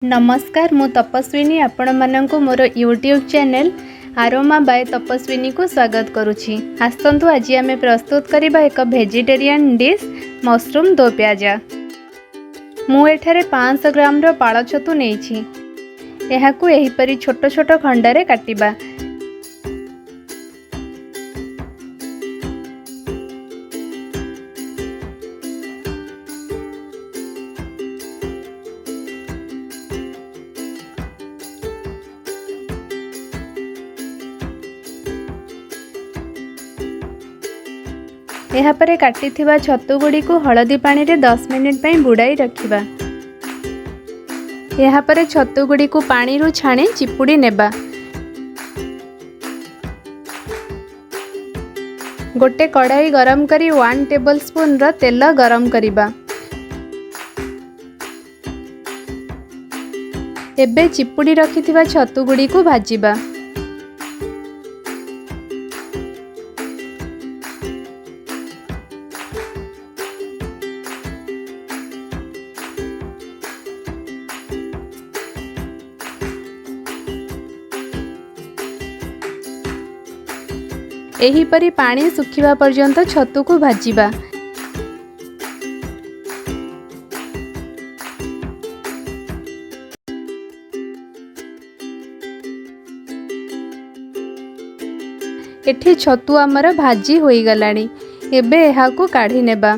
नमस्कार मु तपस्विनी आपण मानक मोर यूट्यूब चैनल आरोमा बाय तपस्विनी को स्वागत करुछि। आसतंतु आज आम प्रस्तुत करबा एक वेजिटेरियन डिश मशरूम दो प्याजा। मु एठारे 500 ग्राम रो पाଳ छतु नेछि। एहाकू एहिपरि छोट छोट खंडरे काटिबा। एहापरे काटिथिबा छतु गुडी को हळदी पानी रे 10 मिनिट पई बुडाई रखिबा। एहापरे छतु गुडी को पानी रु छाणी चिपुडी नेबा। गोटे कढ़ाई गरम करी 1 टेबल स्पून रो तेल गरम करिबा। एबे चिपुडी रखिथिबा छतु गुडी को भाजिबा। एहीपरि पानी सुखिबा पर्यंत छतु को भाजिबा। एठी छतु आमर भाजी होई गलानी। एबे एहाकू काढी नेबा।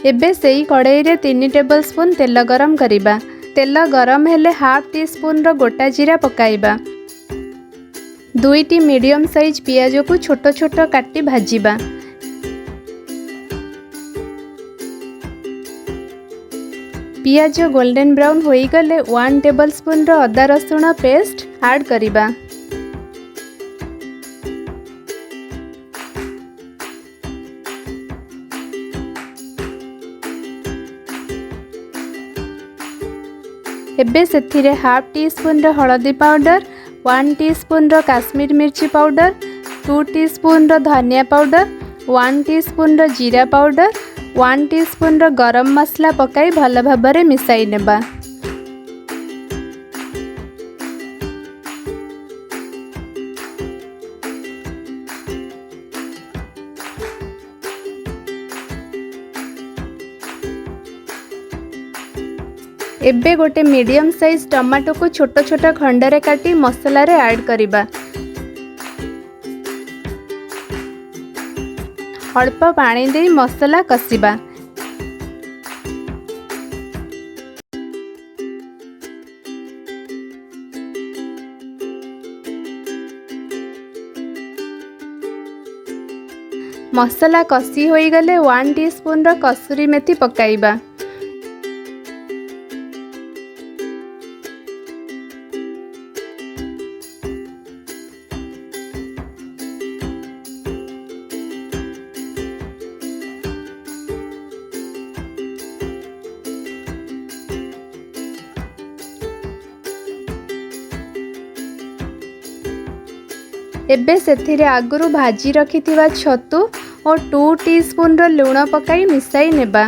एबे सेई कढ़ाई रे 3 टेबल स्पून तेल गरम करिबा। तेल गरम हेले हाफ टी स्पून रो गोटा जीरा पकाइबा। 2टी मीडियम साइज पियाज को छोट छोट काटी भाजिबा। पियाज गोल्डन ब्राउन होई गले 1 टेबल स्पून रो अदा रसुण पेस्ट ऐड करिबा। एबे सेथिरे हाफ टी स्पून रो हळदी पाउडर, 1 टीस्पून रो काश्मीर मिर्ची पाउडर, 2 टीस्पून रो धनिया पाउडर, 1 टीस्पून रो जीरा पाउडर, 1 टीस्पून रो गरम मसला पकाई भल भाबरे मिसाई नेबा। एबे गोटे मीडियम साइज टमाटो को छोट छोट खंडरे काटी मसला रे ऐड करिबा। अल्प पानी दे मसला कसिबा। मसला कसी होई गले 1 टीस्पून रो कसूरी मेथी पकाइबा। एबे सेथिरे आगुरु भाजी रखिथिबा छतु और 2 टीस्पून रो लूण पकाई मिसाई नेबा।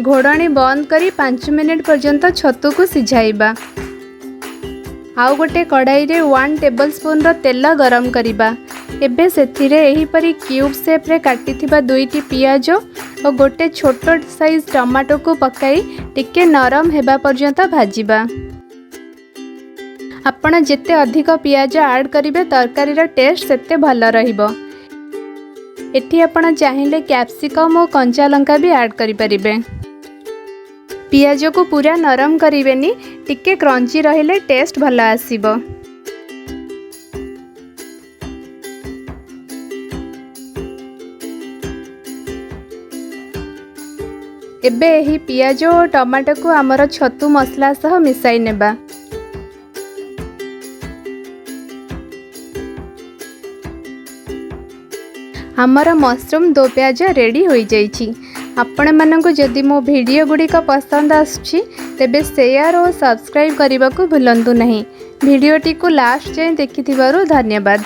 घोड़णी बंद करी 5 मिनिट पर्यंत छतु को सिझाइबा। आउ गोटे कढ़ाई रे 1 टेबल स्पून रो तेल गरम करिबा। एबे सेथिरे एही परी क्यूब शेप रे काटिथिबा 2टी पियाज और गोटे छोट साइज टमाटो को पकाई टिके नरम हेबा पर्यंत भाजिबा। आपण जेते अधिक पियाज ऐड करिवे तरकारी रो टेस्ट सेते भल रहिबो। एठी आपण चाहिले कैप्सिकम और कंचा लंका भी ऐड करि परिबे। पियाज को पूरा नरम करिवेनी, टिके क्रंची रहिले टेस्ट भल आसीबो। एबे एही पियाज और टमाटो को आमर छतु मसला सह मिसाई नेबा। आमर मशरूम दो प्याज रेडी हो जाइछि। आपण मानंकु जदि मो वीडियो गुड़िक पसंद आसुछि तेबे शेयर और सब्सक्राइब करने को भूलंतु नहीं। वीडियोटी को लास्ट जाए देखिथिबारु धन्यवाद।